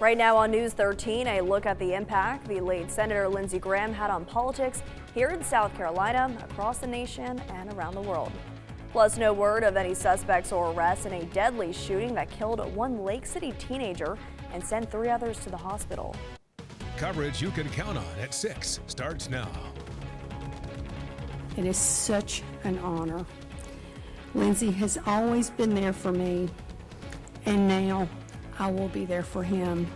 Right now on News 13, a look at the impact the late Senator Lindsey Graham had on politics here in South Carolina, across the nation, and around the world. Plus, no word of any suspects or arrests in a deadly shooting that killed one Lake City teenager and sent 3 others to the hospital. Coverage you can count on at 6 starts now. It is such an honor. Lindsey has always been there for me, and now I will be there for him.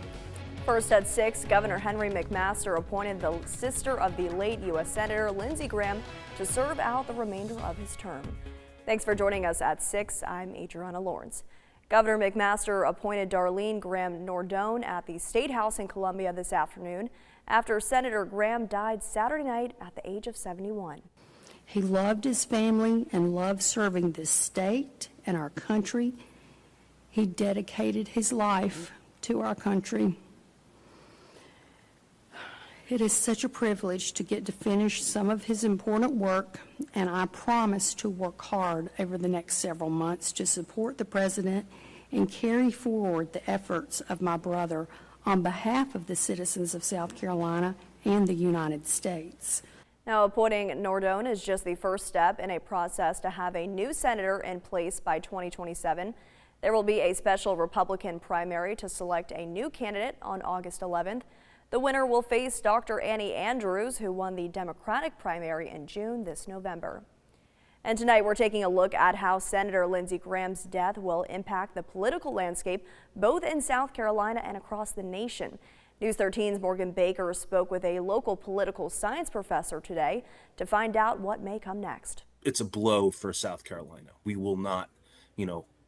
First at 6, Governor Henry McMaster appointed the sister of the late U.S. Senator Lindsey Graham to serve out the remainder of his term. Thanks for joining us at 6. I'm Adriana Lawrence. Governor McMaster appointed Darlene Graham Nordone at the State House in Columbia this afternoon after Senator Graham died Saturday night at the age of 71. He loved his family and loved serving this state and our country. He dedicated his life to our country. It is such a privilege to get to finish some of his important work, and I promise to work hard over the next several months to support the President and carry forward the efforts of my brother on behalf of the citizens of South Carolina and the United States. Now, appointing Nordone is just the first step in a process to have a new senator in place by 2027. There will be a special Republican primary to select a new candidate on August 11th. The winner will face Dr. Annie Andrews, who won the Democratic primary in June this November. And tonight we're taking a look at how Senator Lindsey Graham's death will impact the political landscape both in South Carolina and across the nation. News 13's Morgan Baker spoke with a local political science professor today to find out what may come next. It's a blow for South Carolina. We will not,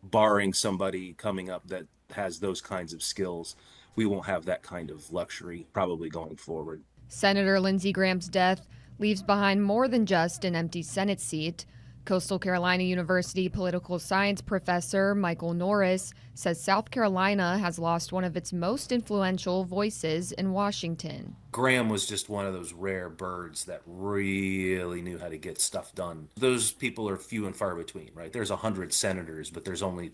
barring somebody coming up that has those kinds of skills, we won't have that kind of luxury probably going forward. Senator Lindsey Graham's death leaves behind more than just an empty Senate seat. Coastal Carolina University political science professor Michael Norris says South Carolina has lost one of its most influential voices in Washington. Graham was just one of those rare birds that really knew how to get stuff done. Those people are few and far between, right? There's 100 senators, but there's only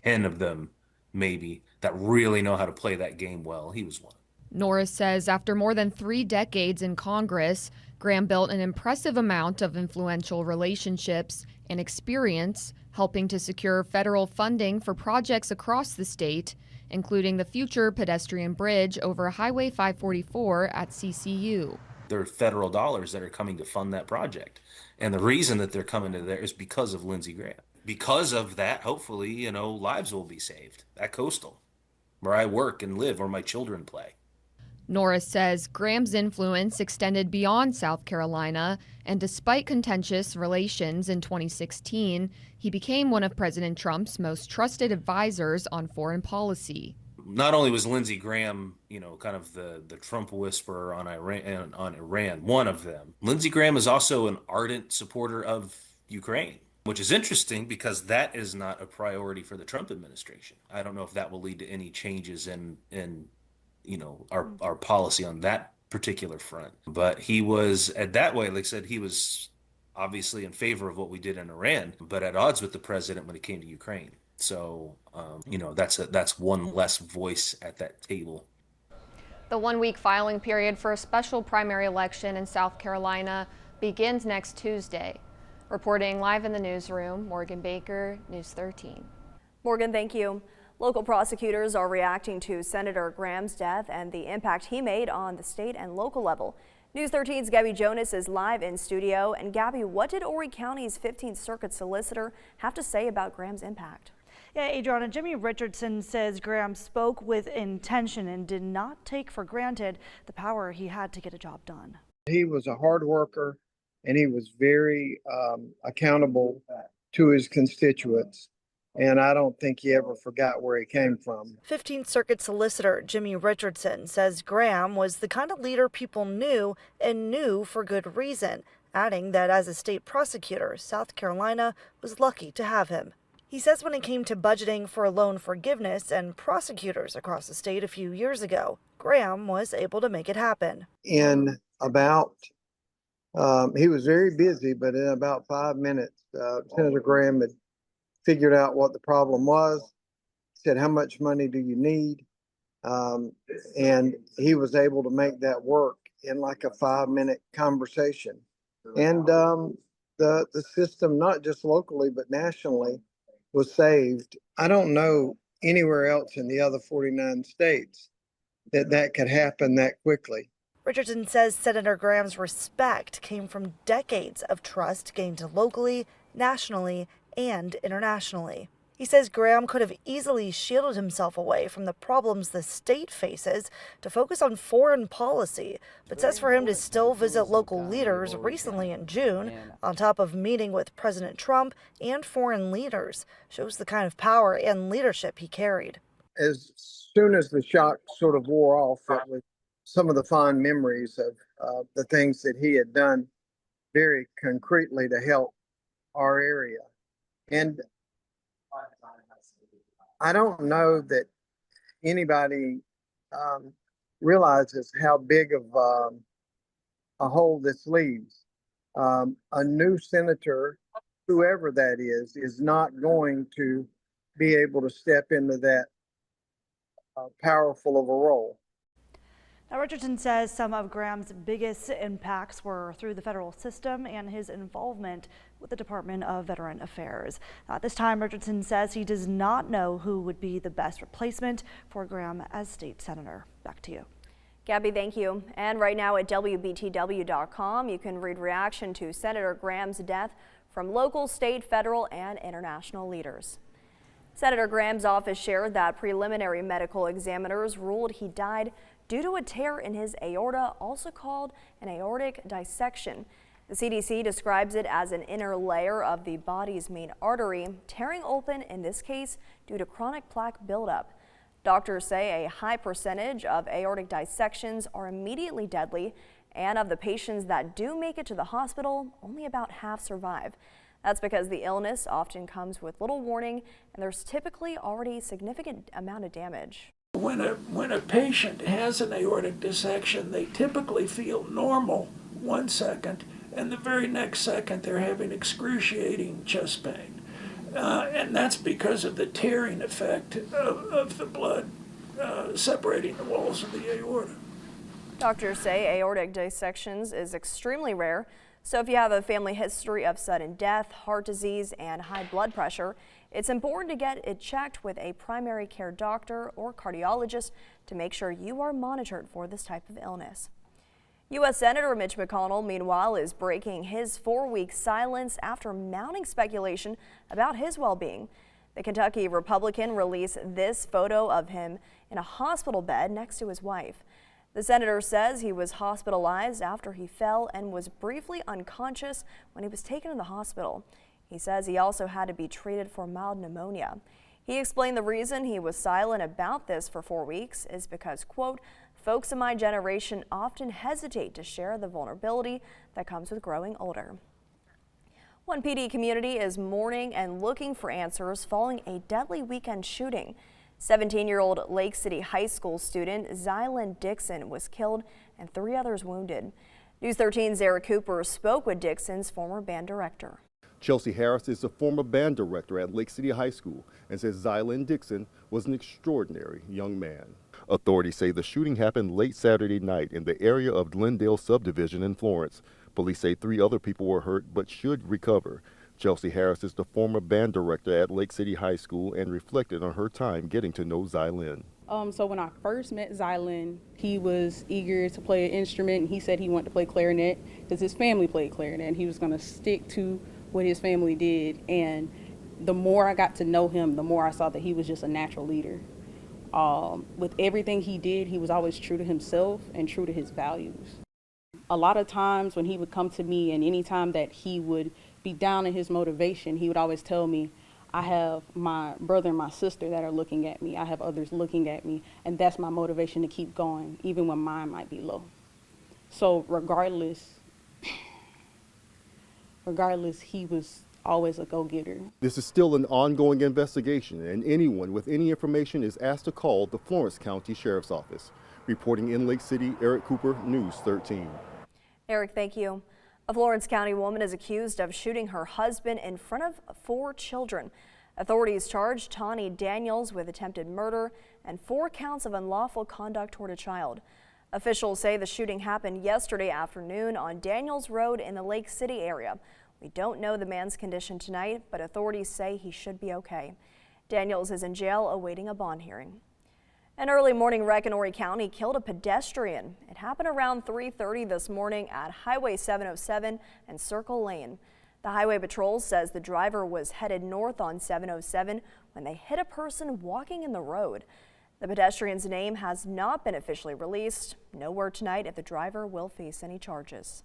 10 of them, maybe, that really know how to play that game well. He was one. Norris says after more than 3 decades in Congress, Graham built an impressive amount of influential relationships and experience helping to secure federal funding for projects across the state, including the future pedestrian bridge over Highway 544 at CCU. There are federal dollars that are coming to fund that project. And the reason that they're coming to there is because of Lindsey Graham. Because of that, hopefully, lives will be saved at Coastal, where I work and live, where my children play. Norris says Graham's influence extended beyond South Carolina, and despite contentious relations in 2016, he became one of President Trump's most trusted advisors on foreign policy. Not only was Lindsey Graham, kind of the Trump whisperer on Iran, one of them. Lindsey Graham is also an ardent supporter of Ukraine, which is interesting because that is not a priority for the Trump administration. I don't know if that will lead to any changes in our policy on that particular front. But he was, at that way, like I said, he was obviously in favor of what we did in Iran, but at odds with the president when it came to Ukraine. So, that's one less voice at that table. The 1-week filing period for a special primary election in South Carolina begins next Tuesday. Reporting live in the newsroom, Morgan Baker, News 13. Morgan, thank you. Local prosecutors are reacting to Senator Graham's death and the impact he made on the state and local level. News 13's Gabby Jonas is live in studio. And Gabby, what did Horry County's 15th Circuit solicitor have to say about Graham's impact? Yeah, Adriana, Jimmy Richardson says Graham spoke with intention and did not take for granted the power he had to get a job done. He was a hard worker and he was very accountable to his constituents. And I don't think he ever forgot where he came from. 15th Circuit solicitor Jimmy Richardson says Graham was the kind of leader people knew and knew for good reason, adding that as a state prosecutor, South Carolina was lucky to have him. He says when it came to budgeting for loan forgiveness and prosecutors across the state a few years ago, Graham was able to make it happen. He was very busy, but in about 5 minutes, Senator Graham had figured out what the problem was, said, how much money do you need? Um, and he was able to make that work in like a 5-minute conversation. And the system, not just locally, but nationally, was saved. I don't know anywhere else in the other 49 states that could happen that quickly. Richardson says Senator Graham's respect came from decades of trust gained locally, nationally, and internationally. He says Graham could have easily shielded himself away from the problems the state faces to focus on foreign policy, but says for him to still visit local leaders recently in June, on top of meeting with President Trump and foreign leaders, shows the kind of power and leadership he carried. As soon as the shock sort of wore off, it was some of the fond memories of the things that he had done very concretely to help our area. And I don't know that anybody realizes how big of a hole this leaves. A new senator, whoever that is not going to be able to step into that powerful of a role. Now, Richardson says some of Graham's biggest impacts were through the federal system and his involvement with the Department of Veteran Affairs. At this time, Richardson says he does not know who would be the best replacement for Graham as state senator. Back to you. Gabby, thank you. And right now at WBTW.com, you can read reaction to Senator Graham's death from local, state, federal, and international leaders. Senator Graham's office shared that preliminary medical examiners ruled he died due to a tear in his aorta, also called an aortic dissection. The CDC describes it as an inner layer of the body's main artery, tearing open in this case due to chronic plaque buildup. Doctors say a high percentage of aortic dissections are immediately deadly, and of the patients that do make it to the hospital, only about half survive. That's because the illness often comes with little warning, and there's typically already a significant amount of damage. When a patient has an aortic dissection, they typically feel normal 1 second, and the very next second they're having excruciating chest pain. And that's because of the tearing effect of the blood separating the walls of the aorta. Doctors say aortic dissections is extremely rare, so if you have a family history of sudden death, heart disease, and high blood pressure, it's important to get it checked with a primary care doctor or cardiologist to make sure you are monitored for this type of illness. U.S. Senator Mitch McConnell, meanwhile, is breaking his 4-week silence after mounting speculation about his well-being. The Kentucky Republican released this photo of him in a hospital bed next to his wife. The senator says he was hospitalized after he fell and was briefly unconscious when he was taken to the hospital. He says he also had to be treated for mild pneumonia. He explained the reason he was silent about this for 4 weeks is because, quote, folks in my generation often hesitate to share the vulnerability that comes with growing older. One PD community is mourning and looking for answers following a deadly weekend shooting. 17-year-old Lake City High School student Zylan Dixon was killed and 3 others wounded. News 13's Eric Cooper spoke with Dixon's former band director. Chelsea Harris is the former band director at Lake City High School and says Zylan Dixon was an extraordinary young man. Authorities say the shooting happened late Saturday night in the area of Glendale subdivision in Florence. Police say 3 other people were hurt but should recover. Chelsea Harris is the former band director at Lake City High School and reflected on her time getting to know Zylan. So when I first met Zylan, he was eager to play an instrument, and he said he wanted to play clarinet because his family played clarinet. He was going to stick to what his family did, and the more I got to know him, the more I saw that he was just a natural leader. With everything he did, he was always true to himself and true to his values. A lot of times when he would come to me, and any time that he would be down in his motivation, he would always tell me, I have my brother and my sister that are looking at me. I have others looking at me, and that's my motivation to keep going, even when mine might be low. So regardless, he was always a go-getter. This is still an ongoing investigation, and anyone with any information is asked to call the Florence County Sheriff's Office. Reporting in Lake City, Eric Cooper, News 13. Eric, thank you. A Florence County woman is accused of shooting her husband in front of 4 children. Authorities charged Tawny Daniels with attempted murder and 4 counts of unlawful conduct toward a child. Officials say the shooting happened yesterday afternoon on Daniels Road in the Lake City area. We don't know the man's condition tonight, but authorities say he should be okay. Daniels is in jail awaiting a bond hearing. An early morning wreck in Horry County killed a pedestrian. It happened around 3:30 this morning at Highway 707 and Circle Lane. The Highway Patrol says the driver was headed north on 707 when they hit a person walking in the road. The pedestrian's name has not been officially released. No word tonight if the driver will face any charges.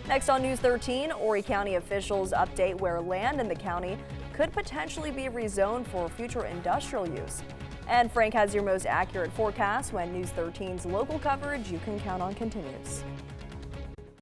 Next on News 13, Horry County officials update where land in the county could potentially be rezoned for future industrial use. And Frank has your most accurate forecast when News 13's local coverage you can count on continues.